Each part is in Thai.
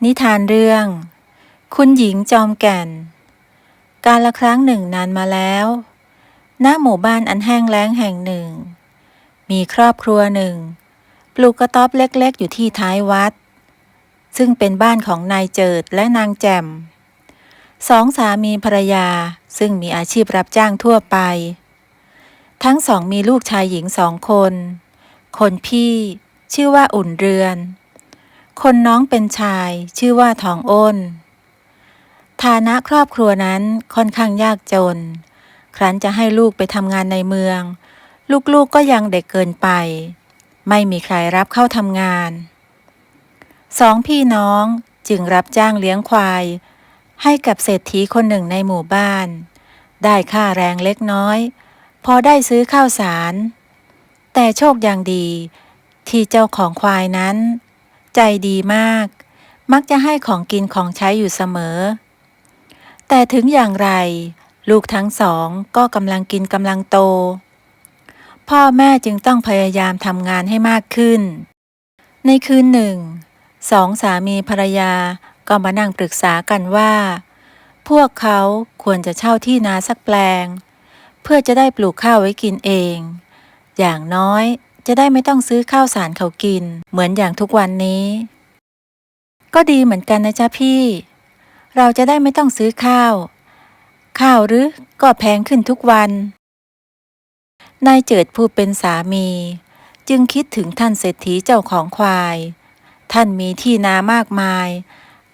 นิทานเรื่องคุณหญิงจอมแก่นกาลครั้งหนึ่งนานมาแล้วณหมู่บ้านอันแห้งแล้งแห่งหนึ่งมีครอบครัวหนึ่งปลูกกระต๊อบเล็กๆอยู่ที่ท้ายวัดซึ่งเป็นบ้านของนายเจิดและนางแจ่มสองสามีภรรยาซึ่งมีอาชีพรับจ้างทั่วไปทั้งสองมีลูกชายหญิง2 คนคนพี่ชื่อว่าอุ่นเรือนคนน้องเป็นชายชื่อว่าทองอ้นฐานะครอบครัวนั้นค่อนข้างยากจนครั้นจะให้ลูกไปทำงานในเมืองลูกๆก็ยังเด็กเกินไปไม่มีใครรับเข้าทำงานสองพี่น้องจึงรับจ้างเลี้ยงควายให้กับเศรษฐีคนหนึ่งในหมู่บ้านได้ค่าแรงเล็กน้อยพอได้ซื้อข้าวสารแต่โชคอย่างดีที่เจ้าของควายนั้นใจดีมากมักจะให้ของกินของใช้อยู่เสมอแต่ถึงอย่างไรลูกทั้งสองก็กำลังกินกำลังโตพ่อแม่จึงต้องพยายามทำงานให้มากขึ้นในคืนหนึ่งสองสามีภรรยาก็มานั่งปรึกษากันว่าพวกเขาควรจะเช่าที่นาสักแปลงเพื่อจะได้ปลูกข้าวไว้กินเองอย่างน้อยจะได้ไม่ต้องซื้อข้าวสารเขากินเหมือนอย่างทุกวันนี้ก็ดีเหมือนกันนะจ๊ะพี่เราจะได้ไม่ต้องซื้อข้าวหรือก็แพงขึ้นทุกวันนายเจิดผู้เป็นสามีจึงคิดถึงท่านเศรษฐีเจ้าของควายท่านมีที่นามากมาย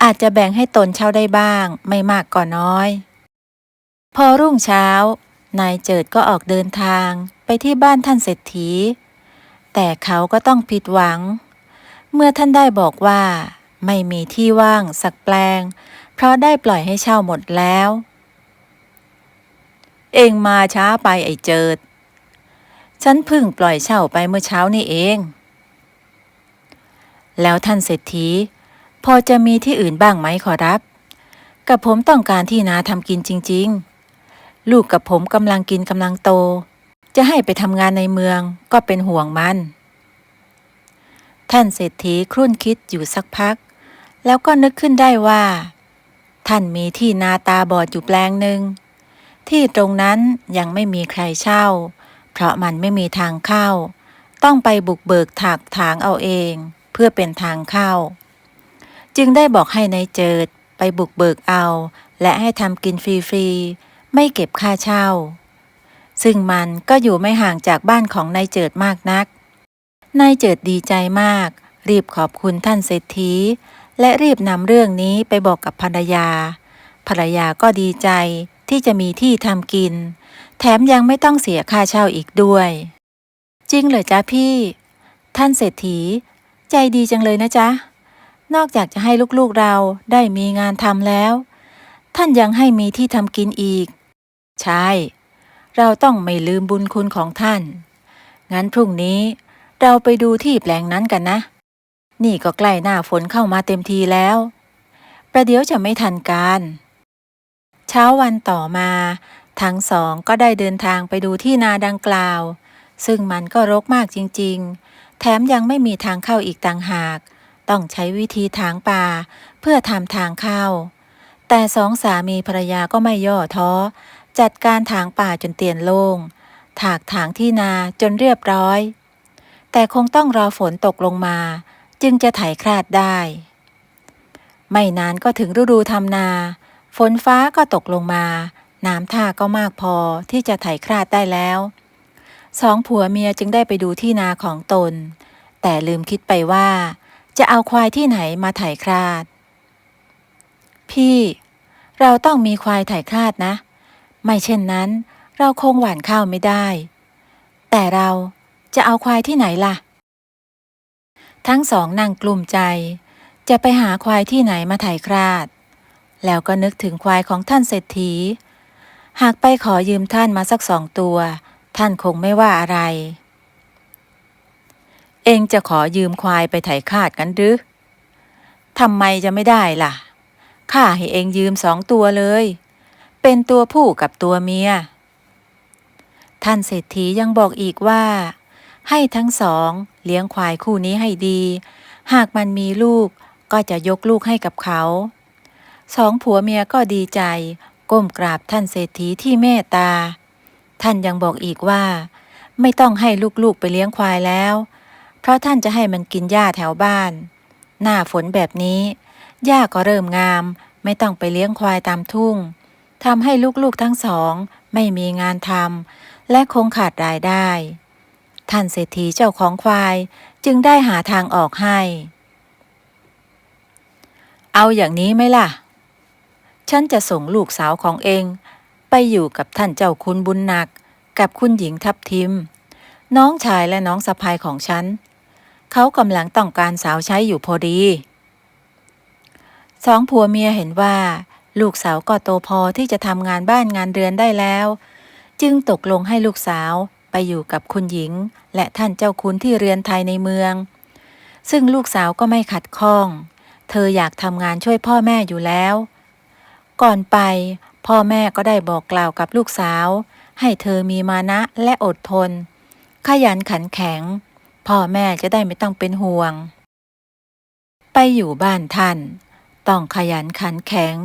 อาจจะแบ่งให้ตนเช่าได้บ้างไม่มากก็น้อยพอรุ่งเช้านายเจิดก็ออกเดินทางไปที่บ้านท่านเศรษฐีแต่เขาก็ต้องผิดหวังเมื่อท่านได้บอกว่าไม่มีที่ว่างสักแปลงเพราะได้ปล่อยให้เช่าหมดแล้วเองมาช้าไปไอ้เจิดฉันเพิ่งปล่อยเช่าไปเมื่อเช้านี่เองแล้วท่านเศรษฐีพอจะมีที่อื่นบ้างไหมขอรับกับผมต้องการที่นาทำกินจริงๆลูกกับผมกำลังกินกำลังโตจะให้ไปทำงานในเมืองก็เป็นห่วงมันท่านเศรษฐีครุ่นคิดอยู่สักพักแล้วก็นึกขึ้นได้ว่าท่านมีที่นาตาบอดอยู่แปลงหนึ่งที่ตรงนั้นยังไม่มีใครเช่าเพราะมันไม่มีทางเข้าต้องไปบุกเบิกถักถางเอาเองเพื่อเป็นทางเข้าจึงได้บอกให้นายเจิดไปบุกเบิกเอาและให้ทำกินฟรีๆไม่เก็บค่าเช่าซึ่งมันก็อยู่ไม่ห่างจากบ้านของนายเจิดมากนักนายเจิดดีใจมากรีบขอบคุณท่านเศรษฐีและรีบนำเรื่องนี้ไปบอกกับภรรยาก็ดีใจที่จะมีที่ทำกินแถมยังไม่ต้องเสียค่าเช่าอีกด้วยจริงเหรอจ๊ะพี่ท่านเศรษฐีใจดีจังเลยนะจ๊ะนอกจากจะให้ลูกๆเราได้มีงานทำแล้วท่านยังให้มีที่ทำกินอีกใช่เราต้องไม่ลืมบุญคุณของท่านงั้นพรุ่งนี้เราไปดูที่แปลงนั้นกันนะนี่ก็ใกล้หน้าฝนเข้ามาเต็มทีแล้วประเดี๋ยวจะไม่ทันการเช้าวันต่อมาทั้งสองก็ได้เดินทางไปดูที่นาดังกล่าวซึ่งมันก็รกมากจริงๆแถมยังไม่มีทางเข้าอีกต่างหากต้องใช้วิธีถางป่าเพื่อทำทางเข้าแต่สองสามีภรรยาก็ไม่ย่อท้อจัดการถางป่าจนเตียนโล่งถางที่นาจนเรียบร้อยแต่คงต้องรอฝนตกลงมาจึงจะไถคราดได้ไม่นานก็ถึงฤดูทำนาฝนฟ้าก็ตกลงมาน้ำท่าก็มากพอที่จะไถคราดได้แล้วสองผัวเมียจึงได้ไปดูที่นาของตนแต่ลืมคิดไปว่าจะเอาควายที่ไหนมาไถคราดพี่เราต้องมีควายไถคราดนะไม่เช่นนั้นเราคงหว่านข้าวไม่ได้แต่เราจะเอาควายที่ไหนล่ะทั้งสองนั่งกลุ้มใจจะไปหาควายที่ไหนมาไถคราดแล้วก็นึกถึงควายของท่านเศรษฐีหากไปขอยืมท่านมาสัก2 ตัวท่านคงไม่ว่าอะไรเองจะขอยืมควายไปไถคราดกันหรือทำไมจะไม่ได้ล่ะข้าให้เองยืม2 ตัวเลยเป็นตัวผู้กับตัวเมียท่านเศรษฐียังบอกอีกว่าให้ทั้งสองเลี้ยงควายคู่นี้ให้ดีหากมันมีลูก ก็จะยกลูกให้กับเขาสองผัวเมียก็ดีใจก้มกราบท่านเศรษฐีที่เมตตาท่านยังบอกอีกว่าไม่ต้องให้ลูกๆไปเลี้ยงควายแล้วเพราะท่านจะให้มันกินหญ้าแถวบ้านหน้าฝนแบบนี้หญ้าก็เริ่มงามไม่ต้องไปเลี้ยงควายตามทุ่งทำให้ลูกๆทั้งสองไม่มีงานทำและคงขาดรายได้ท่านเศรษฐีเจ้าของควายจึงได้หาทางออกให้เอาอย่างนี้ไหมล่ะฉันจะส่งลูกสาวของเองไปอยู่กับท่านเจ้าคุณบุญหนักกับคุณหญิงทับทิมน้องชายและน้องสะใภ้ของฉันเขากำลังต้องการสาวใช้อยู่พอดีสองผัวเมียเห็นว่าลูกสาวก็โตพอที่จะทำงานบ้านงานเรือนได้แล้วจึงตกลงให้ลูกสาวไปอยู่กับคุณหญิงและท่านเจ้าคุณที่เรือนไทยในเมืองซึ่งลูกสาวก็ไม่ขัดข้องเธออยากทำงานช่วยพ่อแม่อยู่แล้วก่อนไปพ่อแม่ก็ได้บอกกล่าวกับลูกสาวให้เธอมีมานะและอดทนขยันขันแข็งพ่อแม่จะได้ไม่ต้องเป็นห่วงไปอยู่บ้านท่านต้องขยันขันแข็ง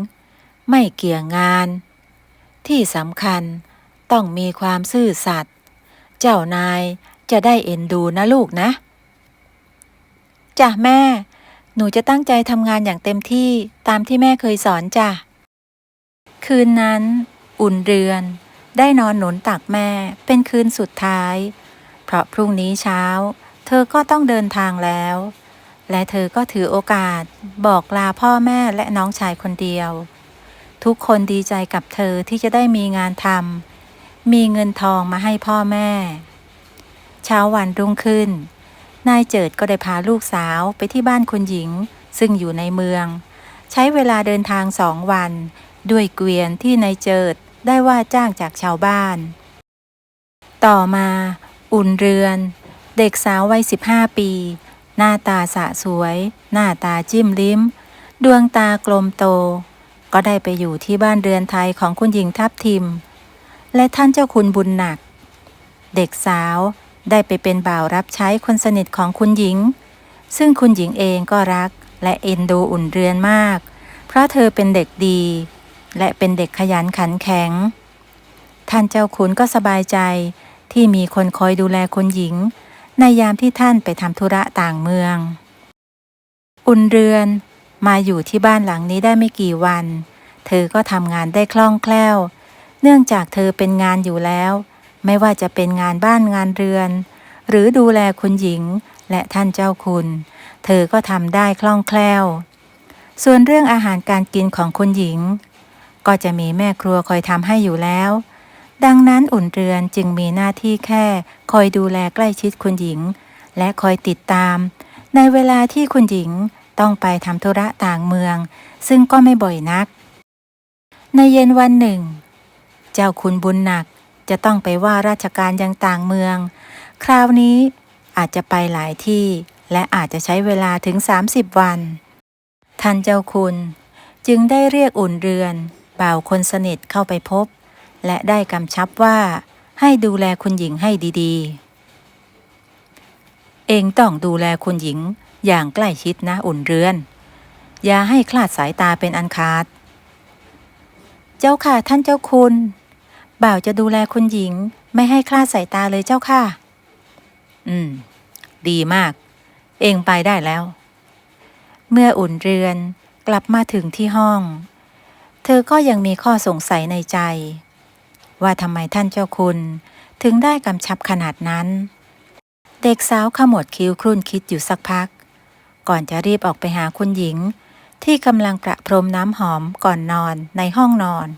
ไม่เกี่ยงงานที่สำคัญต้องมีความซื่อสัตย์เจ้านายจะได้เอ็นดูนะลูกนะจ้ะแม่หนูจะตั้งใจทำงานอย่างเต็มที่ตามที่แม่เคยสอนจ้ะคืนนั้นอุ่นเรือนได้นอนหนุนตักแม่เป็นคืนสุดท้ายเพราะพรุ่งนี้เช้าเธอก็ต้องเดินทางแล้วและเธอก็ถือโอกาสบอกลาพ่อแม่และน้องชายคนเดียวทุกคนดีใจกับเธอที่จะได้มีงานทำมีเงินทองมาให้พ่อแม่เช้าวันรุ่งขึ้นนายเจิดก็ได้พาลูกสาวไปที่บ้านคุณหญิงซึ่งอยู่ในเมืองใช้เวลาเดินทาง2 วันด้วยเกวียนที่นายเจิดได้ว่าจ้างจากชาวบ้านต่อมาอุ่นเรือนเด็กสาววัย15 ปีหน้าตาสะสวยหน้าตาจิ้มลิ้มดวงตากลมโตก็ได้ไปอยู่ที่บ้านเรือนไทยของคุณหญิงทับทิมและท่านเจ้าคุณบุญหนักเด็กสาวได้ไปเป็นบ่าวรับใช้คนสนิทของคุณหญิงซึ่งคุณหญิงเองก็รักและเอ็นดูอุ่นเรือนมากเพราะเธอเป็นเด็กดีและเป็นเด็กขยันขันแข็งท่านเจ้าคุณก็สบายใจที่มีคนคอยดูแลคุณหญิงในยามที่ท่านไปทำธุระต่างเมืองอุ่นเรือนมาอยู่ที่บ้านหลังนี้ได้ไม่กี่วันเธอก็ทำงานได้คล่องแคล่วเนื่องจากเธอเป็นงานอยู่แล้วไม่ว่าจะเป็นงานบ้านงานเรือนหรือดูแลคุณหญิงและท่านเจ้าคุณเธอก็ทำได้คล่องแคล่วส่วนเรื่องอาหารการกินของคุณหญิงก็จะมีแม่ครัวคอยทำให้อยู่แล้วดังนั้นอุ่นเรือนจึงมีหน้าที่แค่คอยดูแลใกล้ชิดคุณหญิงและคอยติดตามในเวลาที่คุณหญิงต้องไปทำธุระต่างเมืองซึ่งก็ไม่บ่อยนักในเย็นวันหนึ่งเจ้าคุณบุญหนักจะต้องไปว่าราชการยังต่างเมืองคราวนี้อาจจะไปหลายที่และอาจจะใช้เวลาถึง30 วันท่านเจ้าคุณจึงได้เรียกอุ่นเรือนบ่าวคนสนิทเข้าไปพบและได้กำชับว่าให้ดูแลคุณหญิงให้ดีๆเองต้องดูแลคุณหญิงอย่างใกล้ชิดนะอุ่นเรือนอย่าให้คลาดสายตาเป็นอันขาดเจ้าค่ะท่านเจ้าคุณบ่าวจะดูแลคุณหญิงไม่ให้คลาดสายตาเลยเจ้าค่ะดีมากเองไปได้แล้วเมื่ออุ่นเรือนกลับมาถึงที่ห้องเธอก็ยังมีข้อสงสัยในใจว่าทำไมท่านเจ้าคุณถึงได้กำชับขนาดนั้นเด็กสาวขมวดคิ้วครุ่นคิดอยู่สักพักก่อนจะรีบออกไปหาคุณหญิงที่กำลังประพรมน้ำหอมก่อนนอนในห้องนอน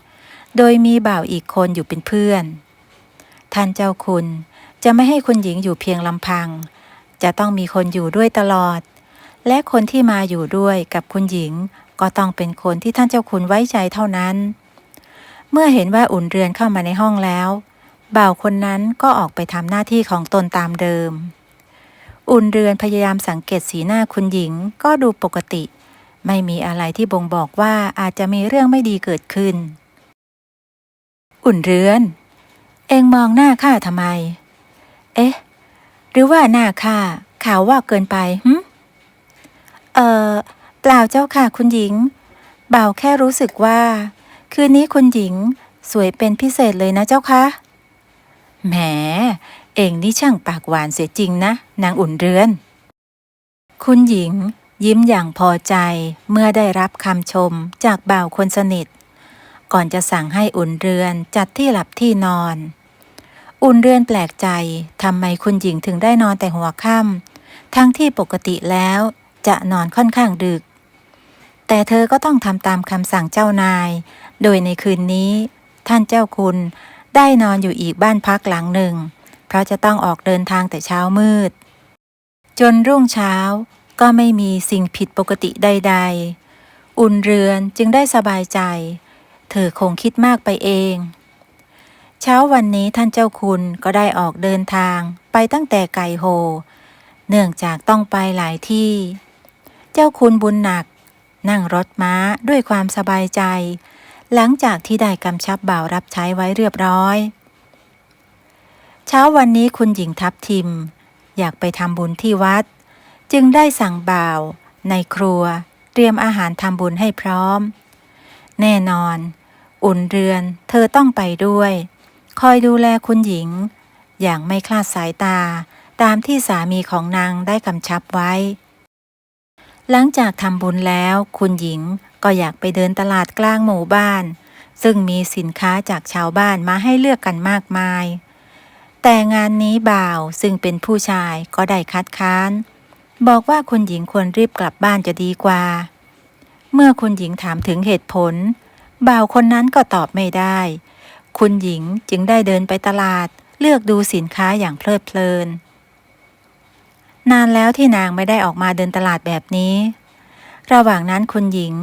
โดยมีบ่าวอีกคนอยู่เป็นเพื่อนท่านเจ้าคุณจะไม่ให้คุณหญิงอยู่เพียงลำพังจะต้องมีคนอยู่ด้วยตลอดและคนที่มาอยู่ด้วยกับคุณหญิงก็ต้องเป็นคนที่ท่านเจ้าคุณไว้ใจเท่านั้นเมื่อเห็นว่าอุ่นเรือนเข้ามาในห้องแล้วบ่าวคนนั้นก็ออกไปทำหน้าที่ของตนตามเดิมอุ่นเรือนพยายามสังเกตสีหน้าคุณหญิงก็ดูปกติไม่มีอะไรที่บ่งบอกว่าอาจจะมีเรื่องไม่ดีเกิดขึ้นอุ่นเรือนเอ็งมองหน้าข้าทำไมเอ๊ะหรือว่าหน้าข้าขาวว่าเกินไป เปล่าเจ้าค่ะคุณหญิงบ่าวแค่รู้สึกว่าคืนนี้คุณหญิงสวยเป็นพิเศษเลยนะเจ้าคะแหมเองนี่ช่างปากหวานเสียจริงนะนางอุ่นเรือนคุณหญิงยิ้มอย่างพอใจเมื่อได้รับคำชมจากบ่าวคนสนิทก่อนจะสั่งให้อุ่นเรือนจัดที่หลับที่นอนอุ่นเรือนแปลกใจทำไมคุณหญิงถึงได้นอนแต่หัวค่ำทั้งที่ปกติแล้วจะนอนค่อนข้างดึกแต่เธอก็ต้องทำตามคำสั่งเจ้านายโดยในคืนนี้ท่านเจ้าคุณได้นอนอยู่อีกบ้านพักหลังหนึ่งเพราะจะต้องออกเดินทางแต่เช้ามืดจนรุ่งเช้าก็ไม่มีสิ่งผิดปกติใดๆอุ่นเรือนจึงได้สบายใจเธอคงคิดมากไปเองเช้าวันนี้ท่านเจ้าคุณก็ได้ออกเดินทางไปตั้งแต่ไก่โฮเนื่องจากต้องไปหลายที่เจ้าคุณบุญหนักนั่งรถม้าด้วยความสบายใจหลังจากที่ได้กำชับบ่าวรับใช้ไว้เรียบร้อยเช้าวันนี้คุณหญิงทับทิมอยากไปทำบุญที่วัดจึงได้สั่งบ่าวในครัวเตรียมอาหารทำบุญให้พร้อมแน่นอนอุ่นเรือนเธอต้องไปด้วยคอยดูแลคุณหญิงอย่างไม่คลาดสายตาตามที่สามีของนางได้กำชับไว้หลังจากทำบุญแล้วคุณหญิงก็อยากไปเดินตลาดกลางหมู่บ้านซึ่งมีสินค้าจากชาวบ้านมาให้เลือกกันมากมายแต่งานนี้บ่าวซึ่งเป็นผู้ชายก็ได้คัดค้านบอกว่าคุณหญิงควรรีบกลับบ้านจะดีกว่าเมื่อคุณหญิงถามถึงเหตุผลบ่าวคนนั้นก็ตอบไม่ได้คุณหญิงจึงได้เดินไปตลาดเลือกดูสินค้าอย่างเพลิดเพลินนานแล้วที่นางไม่ได้ออกมาเดินตลาดแบบนี้ระหว่างนั้นคุณหญิง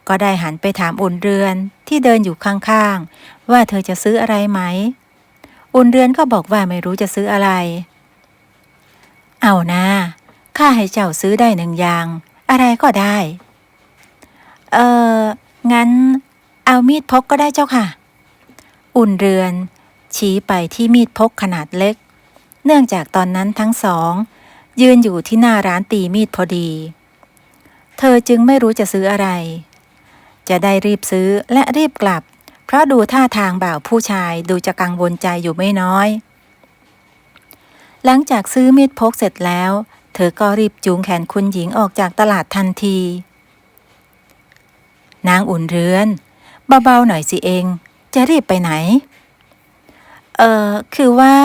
ก็ได้หันไปถามอุ่นเรือนที่เดินอยู่ข้างๆว่าเธอจะซื้ออะไรไหมอุ่นเรือนก็บอกว่าไม่รู้จะซื้ออะไรเอานะข้าให้เจ้าซื้อได้1 อย่างอะไรก็ได้งั้นเอามีดพกก็ได้เจ้าค่ะอุ่นเรือนชี้ไปที่มีดพกขนาดเล็กเนื่องจากตอนนั้นทั้งสองยืนอยู่ที่หน้าร้านตีมีดพอดีเธอจึงไม่รู้จะซื้ออะไรจะได้รีบซื้อและรีบกลับเพราะดูท่าทางบ่าวผู้ชายดูจะกังวลใจอยู่ไม่น้อยหลังจากซื้อมีดพกเสร็จแล้วเธอก็รีบจูงแขนคุณหญิงออกจากตลาดทันทีนางอุ่นเรือนเบาๆหน่อยสิเองจะรีบไปไหนคือว่า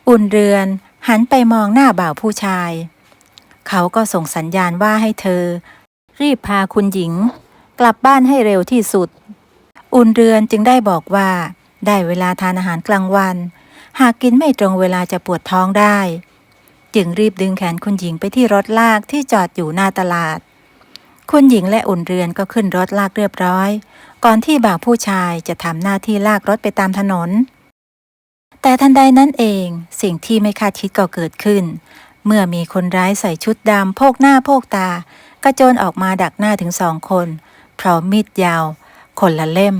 อุ่นเรือนหันไปมองหน้าบ่าวผู้ชายเขาก็ส่งสัญญาณว่าให้เธอรีบพาคุณหญิงกลับบ้านให้เร็วที่สุดอุ่นเรือนจึงได้บอกว่าได้เวลาทานอาหารกลางวันหากกินไม่ตรงเวลาจะปวดท้องได้จึงรีบดึงแขนคุณหญิงไปที่รถลากที่จอดอยู่หน้าตลาดคุณหญิงและอุ่นเรือนก็ขึ้นรถลากเรียบร้อยก่อนที่บ่าวผู้ชายจะทำหน้าที่ลากรถไปตามถนนแต่ทันใดนั้นเองสิ่งที่ไม่คาดคิดก็เกิดขึ้นเมื่อมีคนร้ายใส่ชุดดำโพกหน้าโพกตากระโจนออกมาดักหน้าถึง2 คนพร้อมมีดยาวคนละเล่ม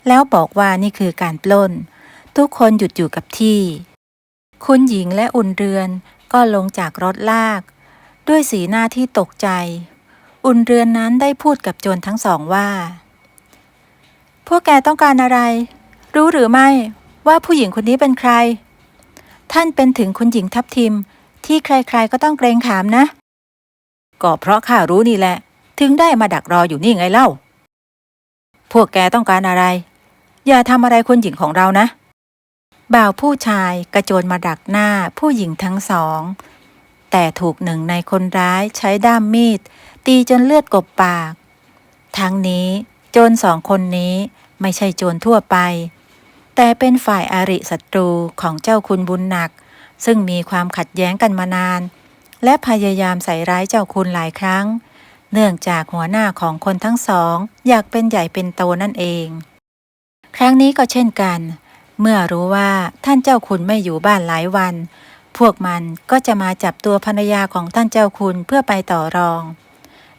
แล้วบอกว่านี่คือการปล้นทุกคนหยุดอยู่กับที่คุณหญิงและอุ่นเรือนก็ลงจากรถลากด้วยสีหน้าที่ตกใจอุ่นเรือนนั้นได้พูดกับโจรทั้ง2ว่าพวกแกต้องการอะไรรู้หรือไม่ว่าผู้หญิงคนนี้เป็นใครท่านเป็นถึงคุณหญิงทับทิมที่ใครๆก็ต้องเกรงขามนะก็เพราะข้ารู้นี่แหละถึงได้มาดักรออยู่นี่ไงเล่าพวกแกต้องการอะไรอย่าทำอะไรคุณหญิงของเรานะบ่าวผู้ชายกระโจนมาดักหน้าผู้หญิงทั้ง2แต่ถูกหนึ่งในคนร้ายใช้ด้ามมีดตีจนเลือดกบปากทั้งนี้โจร2 คนนี้ไม่ใช่โจรทั่วไปแต่เป็นฝ่ายอริศัตรูของเจ้าคุณบุญหนักซึ่งมีความขัดแย้งกันมานานและพยายามใส่ร้ายเจ้าคุณหลายครั้งเนื่องจากหัวหน้าของคนทั้ง2อยากเป็นใหญ่เป็นโตนั่นเองครั้งนี้ก็เช่นกันเมื่อรู้ว่าท่านเจ้าคุณไม่อยู่บ้านหลายวันพวกมันก็จะมาจับตัวภรรยาของท่านเจ้าคุณเพื่อไปต่อรอง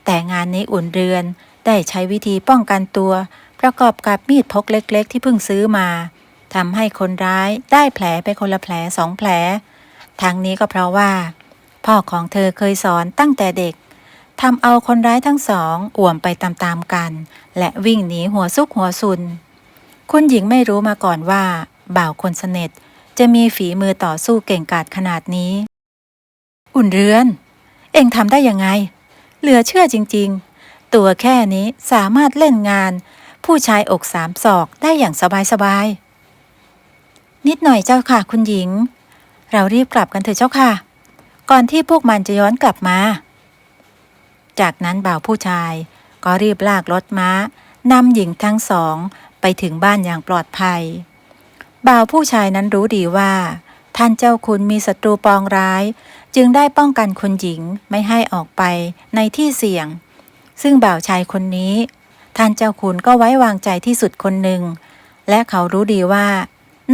แต่งานนี้อุ่นเรือนได้ใช้วิธีป้องกันตัวประกอบกับมีดพกเล็กๆที่เพิ่งซื้อมาทำให้คนร้ายได้แผลไปคนละแผล2 แผลทั้งนี้ก็เพราะว่าพ่อของเธอเคยสอนตั้งแต่เด็ก ทำเอาคนร้ายทั้งสองอ่วมไปตามๆกันและวิ่งหนีหัวซุกหัวซุนคุณหญิงไม่รู้มาก่อนว่าบ่าวคนสนิทจะมีฝีมือต่อสู้เก่งกาจขนาดนี้อุ่นเรือนเอ็งทำได้ยังไงเหลือเชื่อจริงๆตัวแค่นี้สามารถเล่นงานผู้ชายอก3 ศอกได้อย่างสบายๆนิดหน่อยเจ้าค่ะคุณหญิงเรารีบกลับกันเถอะเจ้าค่ะก่อนที่พวกมันจะย้อนกลับมาจากนั้นบ่าวผู้ชายก็รีบลากรถม้านำหญิงทั้งสองไปถึงบ้านอย่างปลอดภัยบ่าวผู้ชายนั้นรู้ดีว่าท่านเจ้าคุณมีศัตรูปองร้ายจึงได้ป้องกันคุณหญิงไม่ให้ออกไปในที่เสี่ยงซึ่งบ่าวชายคนนี้ท่านเจ้าคุณก็ไว้วางใจที่สุดคนหนึ่งและเขารู้ดีว่า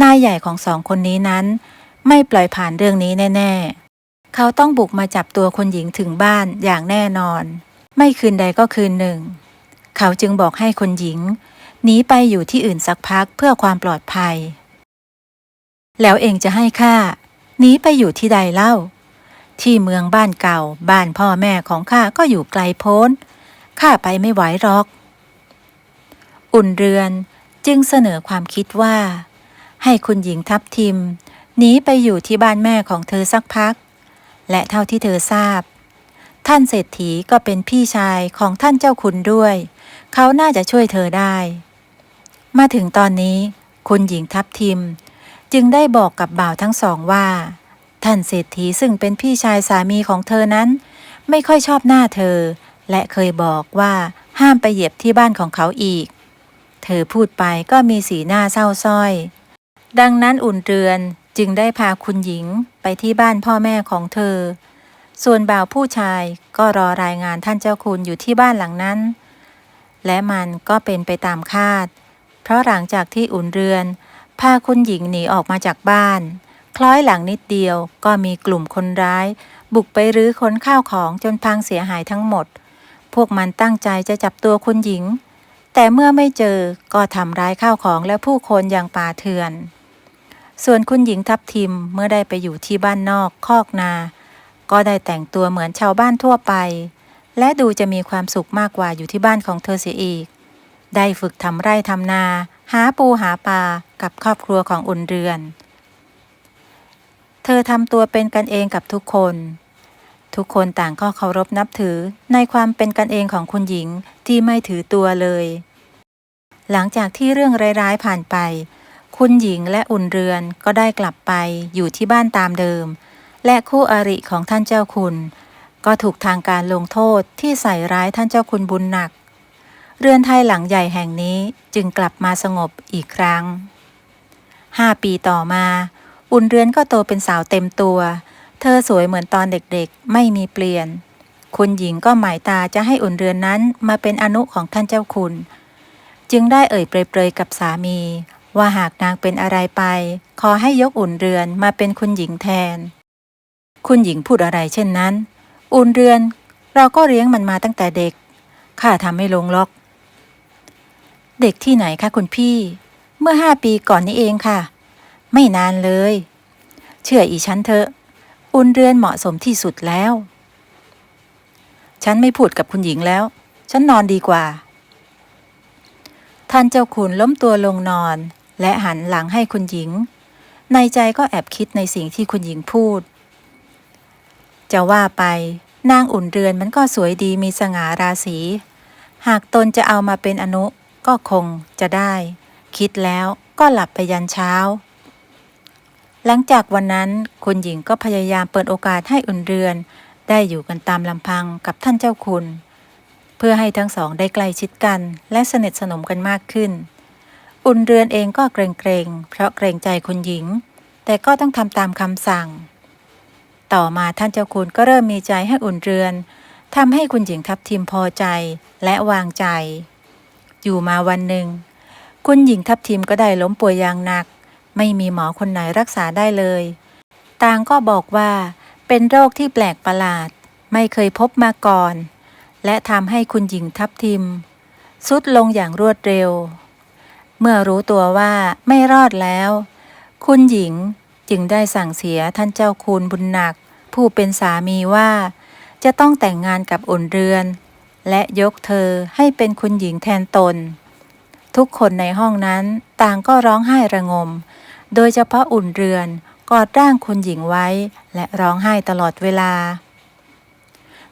นายใหญ่ของสองคนนี้นั้นไม่ปล่อยผ่านเรื่องนี้แน่ๆเขาต้องบุกมาจับตัวคุณหญิงถึงบ้านอย่างแน่นอนไม่คืนใดก็คืนหนึ่งเขาจึงบอกให้คนหญิงหนีไปอยู่ที่อื่นสักพักเพื่อความปลอดภัยแล้วเองจะให้ข้าหนีไปอยู่ที่ใดเล่าที่เมืองบ้านเก่าบ้านพ่อแม่ของข้าก็อยู่ไกลโพ้นข้าไปไม่ไหวหรอกอุ่นเรือนจึงเสนอความคิดว่าให้คุณหญิงทับทิมหนีไปอยู่ที่บ้านแม่ของเธอสักพักและเท่าที่เธอทราบท่านเศรษฐีก็เป็นพี่ชายของท่านเจ้าคุณด้วยเขาน่าจะช่วยเธอได้มาถึงตอนนี้คุณหญิงทับทิมจึงได้บอกกับบ่าวทั้งสองว่าท่านเศรษฐีซึ่งเป็นพี่ชายสามีของเธอนั้นไม่ค่อยชอบหน้าเธอและเคยบอกว่าห้ามไปเหยียบที่บ้านของเขาอีกเธอพูดไปก็มีสีหน้าเศร้าส้อยดังนั้นอุ่นเรือนจึงได้พาคุณหญิงไปที่บ้านพ่อแม่ของเธอส่วนบ่าวผู้ชายก็รอรายงานท่านเจ้าคุณอยู่ที่บ้านหลังนั้นและมันก็เป็นไปตามคาดเพราะหลังจากที่อุ่นเรือนพาคุณหญิงหนีออกมาจากบ้านคล้อยหลังนิดเดียวก็มีกลุ่มคนร้ายบุกไปรื้อค้นข้าวของจนพังเสียหายทั้งหมดพวกมันตั้งใจจะจับตัวคุณหญิงแต่เมื่อไม่เจอก็ทำร้ายข้าวของและผู้คนอย่างป่าเถื่อนส่วนคุณหญิงทับทิมเมื่อได้ไปอยู่ที่บ้านนอกคอกนาก็ได้แต่งตัวเหมือนชาวบ้านทั่วไปและดูจะมีความสุขมากกว่าอยู่ที่บ้านของเธอเสียอีกได้ฝึกทำไร่ทำนาหาปูหาปลากับครอบครัวของอุ่นเรือนเธอทำตัวเป็นกันเองกับทุกคนต่างก็เคารพนับถือในความเป็นกันเองของคุณหญิงที่ไม่ถือตัวเลยหลังจากที่เรื่องร้ายๆผ่านไปคุณหญิงและอุ่นเรือนก็ได้กลับไปอยู่ที่บ้านตามเดิมและคู่อริของท่านเจ้าคุณก็ถูกทางการลงโทษที่ใส่ร้ายท่านเจ้าคุณบุญหนักเรือนไทยหลังใหญ่แห่งนี้จึงกลับมาสงบอีกครั้ง5 ปีต่อมาอุ่นเรือนก็โตเป็นสาวเต็มตัวเธอสวยเหมือนตอนเด็กๆไม่มีเปลี่ยนคุณหญิงก็หมายตาจะให้อุ่นเรือนนั้นมาเป็นอนุของท่านเจ้าคุณจึงได้เอ่ยเปรยๆกับสามีว่าหากนางเป็นอะไรไปขอให้ยกอุ่นเรือนมาเป็นคุณหญิงแทนคุณหญิงพูดอะไรเช่นนั้นอุ่นเรือนเราก็เลี้ยงมันมาตั้งแต่เด็กข้าทำไม่ลงล็อกเด็กที่ไหนคะคุณพี่เมื่อ5 ปีก่อนนี้เองค่ะไม่นานเลยเชื่ออีฉันเถอะอุ่นเรือนเหมาะสมที่สุดแล้วฉันไม่พูดกับคุณหญิงแล้วฉันนอนดีกว่าท่านเจ้าคุณล้มตัวลงนอนและหันหลังให้คุณหญิงในใจก็แอบคิดในสิ่งที่คุณหญิงพูดจะว่าไปนางอุ่นเรือนมันก็สวยดีมีสง่าราศีหากตนจะเอามาเป็นอนุก็คงจะได้คิดแล้วก็หลับไปยันเช้าหลังจากวันนั้นคุณหญิงก็พยายามเปิดโอกาสให้อุ่นเรือนได้อยู่กันตามลำพังกับท่านเจ้าคุณเพื่อให้ทั้งสองได้ใกล้ชิดกันและสนิทสนมกันมากขึ้นอุ่นเรือนเองก็เกรงเพราะเกรงใจคุณหญิงแต่ก็ต้องทำตามคำสั่งต่อมาท่านเจ้าคุณก็เริ่มมีใจให้อุ่นเรือนทำให้คุณหญิงทับทิมพอใจและวางใจอยู่มาวันหนึ่งคุณหญิงทับทิมก็ได้ล้มป่วยอย่างหนักไม่มีหมอคนไหนรักษาได้เลยต่างก็บอกว่าเป็นโรคที่แปลกประหลาดไม่เคยพบมาก่อนและทำให้คุณหญิงทับทิมทรุดลงอย่างรวดเร็วเมื่อรู้ตัวว่าไม่รอดแล้วคุณหญิงจึงได้สั่งเสียท่านเจ้าคุณบุญหนักผู้เป็นสามีว่า จะต้องแต่งงานกับอุ่นเรือนและยกเธอให้เป็นคุณหญิงแทนตนทุกคนในห้องนั้นต่างก็ร้องไห้ระงมโดยเฉพาะอุ่นเรือนกอดร่างคุณหญิงไว้และร้องไห้ตลอดเวลา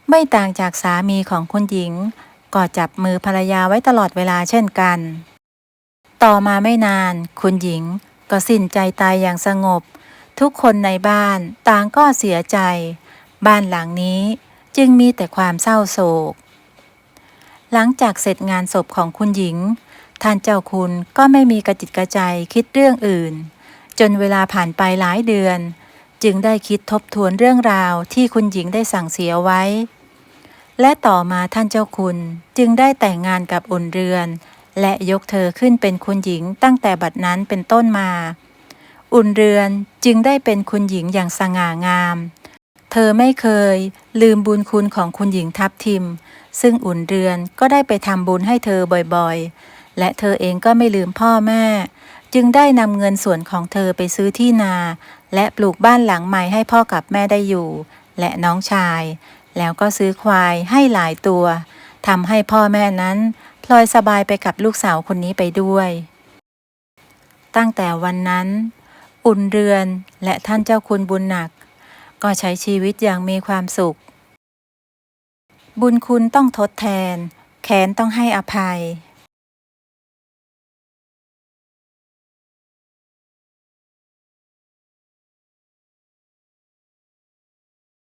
ไม่ต่างจากสามีของคุณหญิงก็จับมือภรรยาไว้ตลอดเวลาเช่นกันต่อมาไม่นานคุณหญิงก็สิ้นใจตายอย่างสงบทุกคนในบ้านต่างก็เสียใจบ้านหลังนี้จึงมีแต่ความเศร้าโศกหลังจากเสร็จงานศพของคุณหญิงท่านเจ้าคุณก็ไม่มีกระจิตกระใจคิดเรื่องอื่นจนเวลาผ่านไปหลายเดือนจึงได้คิดทบทวนเรื่องราวที่คุณหญิงได้สั่งเสียไว้และต่อมาท่านเจ้าคุณจึงได้แต่งงานกับอุ่นเรือนและยกเธอขึ้นเป็นคุณหญิงตั้งแต่บัดนั้นเป็นต้นมาอุ่นเรือนจึงได้เป็นคุณหญิงอย่างสง่างามเธอไม่เคยลืมบุญคุณของคุณหญิงทับทิมซึ่งอุ่นเรือนก็ได้ไปทำบุญให้เธอบ่อยๆและเธอเองก็ไม่ลืมพ่อแม่จึงได้นำเงินส่วนของเธอไปซื้อที่นาและปลูกบ้านหลังใหม่ให้พ่อกับแม่ได้อยู่และน้องชายแล้วก็ซื้อควายให้หลายตัวทำให้พ่อแม่นั้นพลอยสบายไปกับลูกสาวคนนี้ไปด้วยตั้งแต่วันนั้นอุ่นเรือนและท่านเจ้าคุณบุญหนักก็ใช้ชีวิตอย่างมีความสุขบุญคุณต้องทดแทนแค้นต้องให้อภัย